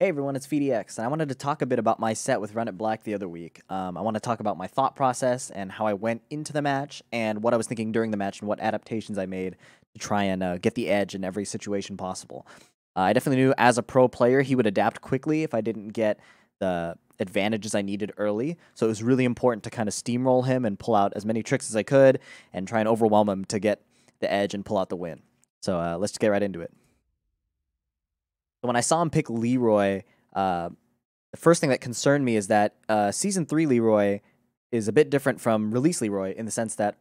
Hey everyone, it's PhiDX, and I wanted to talk a bit about my set with RunItBlack the other week. I want to talk about my thought process and how I went into the match and what I was thinking during the match and what adaptations I made to try and get the edge in every situation possible. I definitely knew as a pro player he would adapt quickly if I didn't get the advantages I needed early, so it was really important to kind of steamroll him and pull out as many tricks as I could and try and overwhelm him to get the edge and pull out the win. So let's just get right into it. When I saw him pick Leroy, the first thing that concerned me is that Season 3 Leroy is a bit different from Release Leroy in the sense that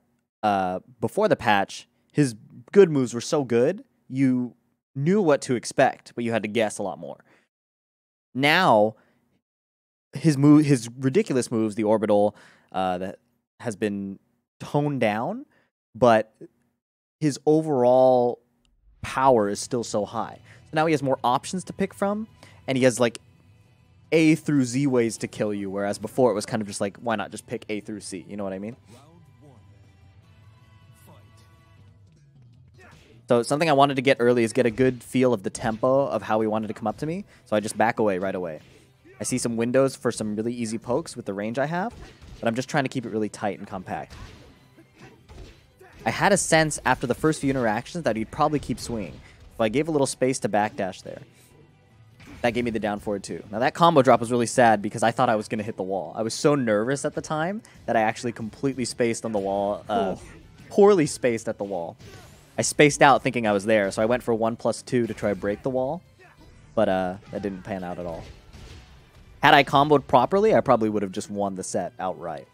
before the patch, his good moves were so good, you knew what to expect, but you had to guess a lot more. Now, his ridiculous moves, the orbital, that has been toned down, but his overall power is still so high. Now he has more options to pick from, and he has like A through Z ways to kill you, whereas before it was kind of just like, why not just pick A through C? You know what I mean? So something I wanted to get early is get a good feel of the tempo of how he wanted to come up to me, so I just back away right away. I see some windows for some really easy pokes with the range I have, but I'm just trying to keep it really tight and compact. I had a sense after the first few interactions that he'd probably keep swinging. So I gave a little space to backdash there. That gave me the down forward too. Now that combo drop was really sad because I thought I was going to hit the wall. I was so nervous at the time that I actually completely spaced on the wall. Poorly spaced at the wall. I spaced out thinking I was there, so I went for 1+2 to try to break the wall. But that didn't pan out at all. Had I comboed properly, I probably would have just won the set outright.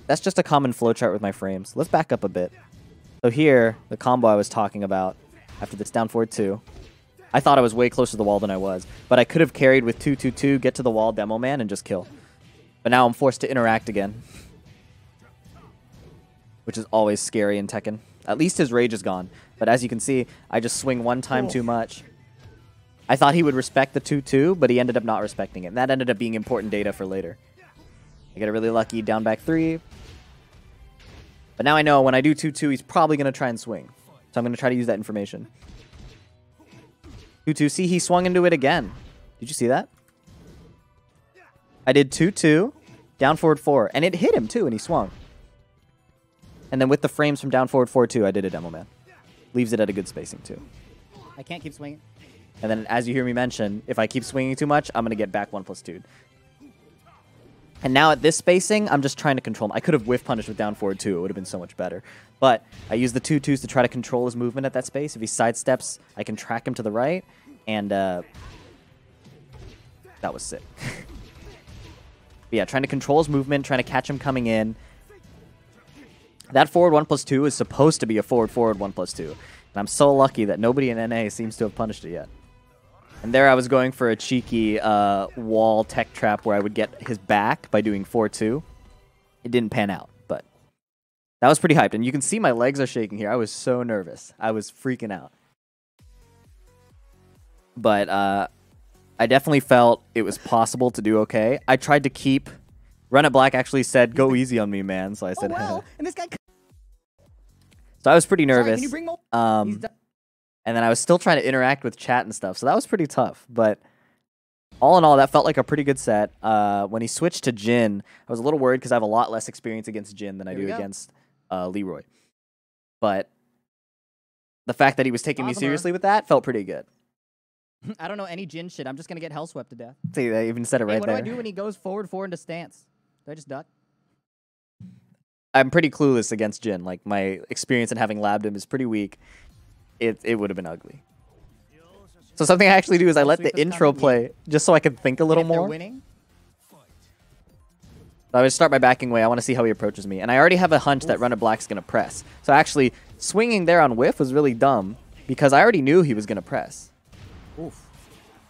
That's just a common flowchart with my frames. Let's back up a bit. So here, the combo I was talking about, after this down forward 2, I thought I was way closer to the wall than I was, but I could have carried with 2-2-2, get to the wall, demo man, and just kill. But now I'm forced to interact again, which is always scary in Tekken. At least his rage is gone, but as you can see, I just swing one time too much. I thought he would respect the 2-2, but he ended up not respecting it, and that ended up being important data for later. I get a really lucky down back 3. But now I know when I do 2-2, he's probably going to try and swing. So I'm going to try to use that information. 2-2. See, he swung into it again. Did you see that? I did 2-2, down forward 4. And it hit him too, and he swung. And then with the frames from down forward 4-2, I did a demo man. Leaves it at a good spacing too. I can't keep swinging. And then as you hear me mention, if I keep swinging too much, I'm going to get back 1+2. And now at this spacing, I'm just trying to control him. I could have whiff punished with down forward too. It would have been so much better. But I use the 2-2s to try to control his movement at that space. If he sidesteps, I can track him to the right. And that was sick. But yeah, trying to control his movement, trying to catch him coming in. That forward 1+2 is supposed to be a forward 1+2. And I'm so lucky that nobody in NA seems to have punished it yet. And there I was going for a cheeky wall tech trap where I would get his back by doing 4-2. It didn't pan out, but that was pretty hyped. And you can see my legs are shaking here. I was so nervous. I was freaking out. But I definitely felt it was possible to do okay. I tried to keep... RunItBlack actually said, go easy on me, man. So I said, oh, wow. And this guy... So I was pretty nervous. Sorry, can you bring more? And then I was still trying to interact with chat and stuff, so that was pretty tough. But all in all, that felt like a pretty good set. When he switched to Jin, I was a little worried because I have a lot less experience against Jin than I do against Leroy. But the fact that he was taking me seriously with that felt pretty good. I don't know any Jin shit. I'm just going to get hell swept to death. See, they even said it right there. What do I do when he goes forward 4 into stance? Do I just duck? I'm pretty clueless against Jin. Like, my experience in having labbed him is pretty weak. It would have been ugly. So something I actually do is I let the intro play just so I can think a little more. Winning? So I would start by backing away. I want to see how he approaches me. And I already have a hunch that RunItBlack's going to press. So actually, swinging there on whiff was really dumb because I already knew he was going to press. Oof.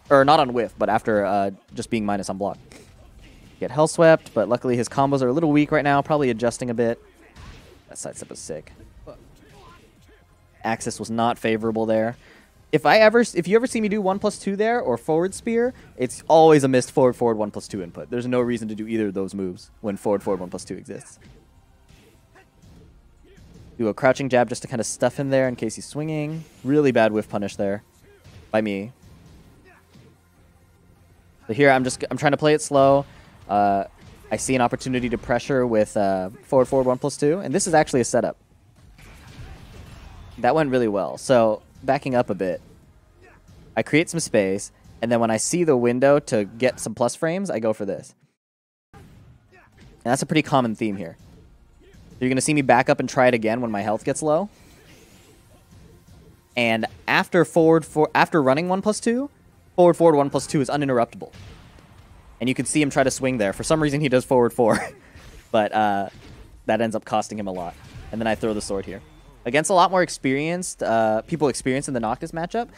Or not on whiff, but after just being minus on block. Get hell swept, but luckily his combos are a little weak right now, probably adjusting a bit. That sidestep was sick. Access was not favorable there. If you ever see me do 1+2 there or forward spear, it's always a missed forward 1+2 input. There's no reason to do either of those moves when forward 1+2 exists. Do a crouching jab just to kind of stuff him there in case he's swinging. Really bad whiff punish there by me. So here I'm trying to play it slow. I see an opportunity to pressure with forward 1+2, and this is actually a setup. That went really well. So backing up a bit, I create some space, and then when I see the window to get some plus frames, I go for this. And that's a pretty common theme here. You're going to see me back up and try it again when my health gets low. And after running 1+2, forward 1+2 is uninterruptible. And you can see him try to swing there. For some reason, he does forward 4. But that ends up costing him a lot. And then I throw the sword here. Against a lot more experienced people experienced in the Noctis matchup,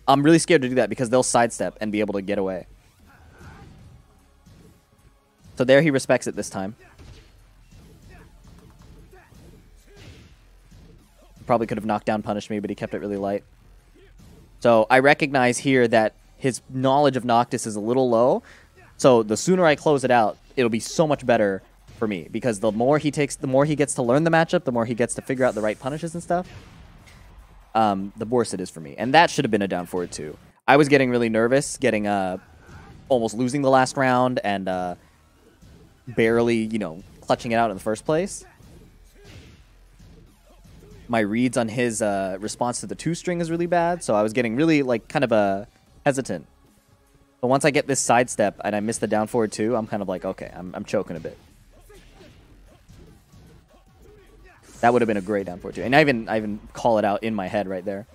I'm really scared to do that because they'll sidestep and be able to get away. So there he respects it this time. Probably could have knocked down punished me, but he kept it really light. So I recognize here that his knowledge of Noctis is a little low. So the sooner I close it out, it'll be so much better for me. Because the more he gets to learn the matchup, the more he gets to figure out the right punishes and stuff, the worse it is for me. And that should have been a down forward too. I was getting really nervous, almost losing the last round and barely, clutching it out in the first place. My reads on his response to the 2-string is really bad, so I was getting really, kind of hesitant. But once I get this sidestep and I miss the down forward 2, I'm kind of like, okay, I'm choking a bit. That would have been a great down forward 2. And I even call it out in my head right there.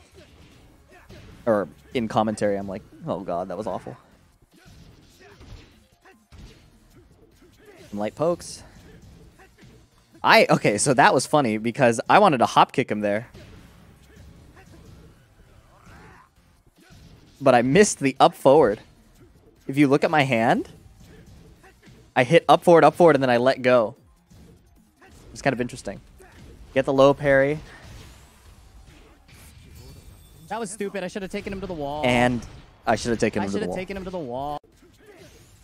Or in commentary, I'm like, oh god, that was awful. Some light pokes. Okay, so that was funny because I wanted to hop kick him there. But I missed the up forward. If you look at my hand, I hit up forward, and then I let go. It's kind of interesting. Get the low parry. That was stupid. I should have taken him to the wall. And I should have taken him to the wall. I should have taken him to the wall.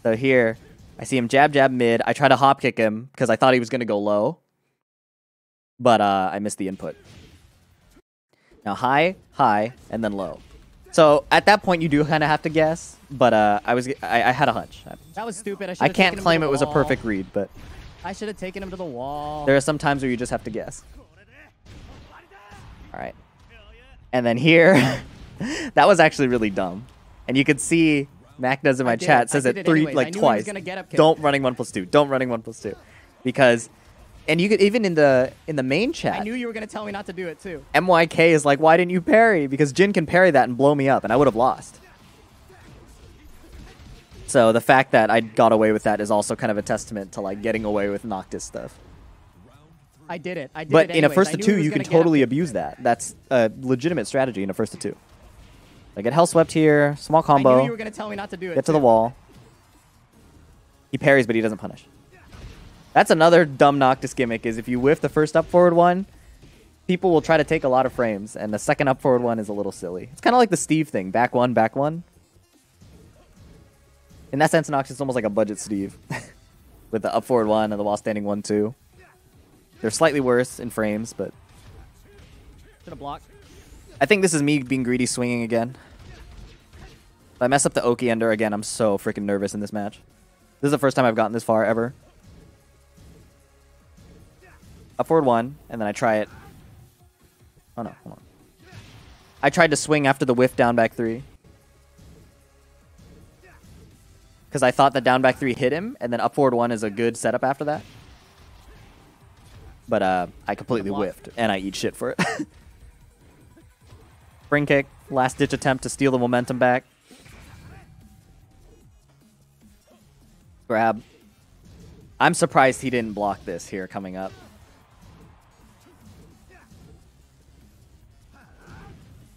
So here, I see him jab mid. I try to hop kick him because I thought he was going to go low. But I missed the input. Now high, and then low. So at that point you do kind of have to guess, but I had a hunch. That was stupid. I can't claim it was a perfect read, but I should have taken him to the wall. There are some times where you just have to guess. All right. And then here, that was actually really dumb. And you could see Mac does in my chat says it twice. Don't running 1+2. Don't running 1+2. Because and you could even in the main chat. I knew you were gonna tell me not to do it too. MYK is like, why didn't you parry? Because Jin can parry that and blow me up, and I would have lost. So the fact that I got away with that is also kind of a testament to getting away with Noctis stuff. I did it. But in a first to 2, you can totally abuse that. That's a legitimate strategy in a first to 2. I get hell swept here, small combo. I knew you were gonna tell me not to do it. Get to the wall. He parries, but he doesn't punish. That's another dumb Noctis gimmick, is if you whiff the first up forward one, people will try to take a lot of frames, and the second up forward one is a little silly. It's kind of like the Steve thing, back one, back one. In that sense, Noctis is almost like a budget Steve. With the up forward one and the while standing 1-2. They're slightly worse in frames, but... Should have blocked. I think this is me being greedy swinging again. If I mess up the Oki Ender again, I'm so freaking nervous in this match. This is the first time I've gotten this far ever. Up forward 1, and then I try it. Oh no, hold on. I tried to swing after the whiff down back 3. Because I thought that down back 3 hit him, and then up forward 1 is a good setup after that. But I completely whiffed, and I eat shit for it. Spring kick, last ditch attempt to steal the momentum back. Grab. I'm surprised he didn't block this here coming up.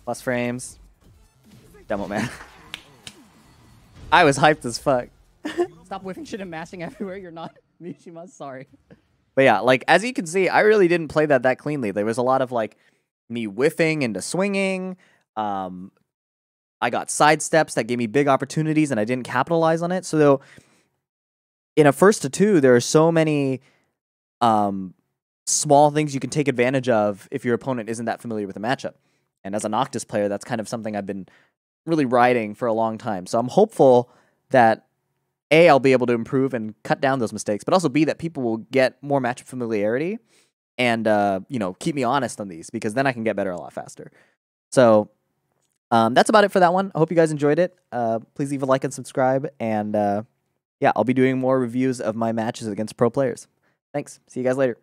Plus frames. Demo man. I was hyped as fuck. Stop whiffing shit and mashing everywhere. You're not Mishima. Sorry. But yeah, as you can see, I really didn't play that cleanly. There was a lot of me whiffing into swinging. I got side steps that gave me big opportunities, and I didn't capitalize on it. So in a first to 2, there are so many small things you can take advantage of if your opponent isn't that familiar with the matchup. And as a Noctis player, that's kind of something I've been really riding for a long time. So I'm hopeful that A, I'll be able to improve and cut down those mistakes, but also B, that people will get more matchup familiarity and keep me honest on these, because then I can get better a lot faster. So that's about it for that one. I hope you guys enjoyed it. Please leave a like and subscribe, and yeah, I'll be doing more reviews of my matches against pro players. Thanks. See you guys later.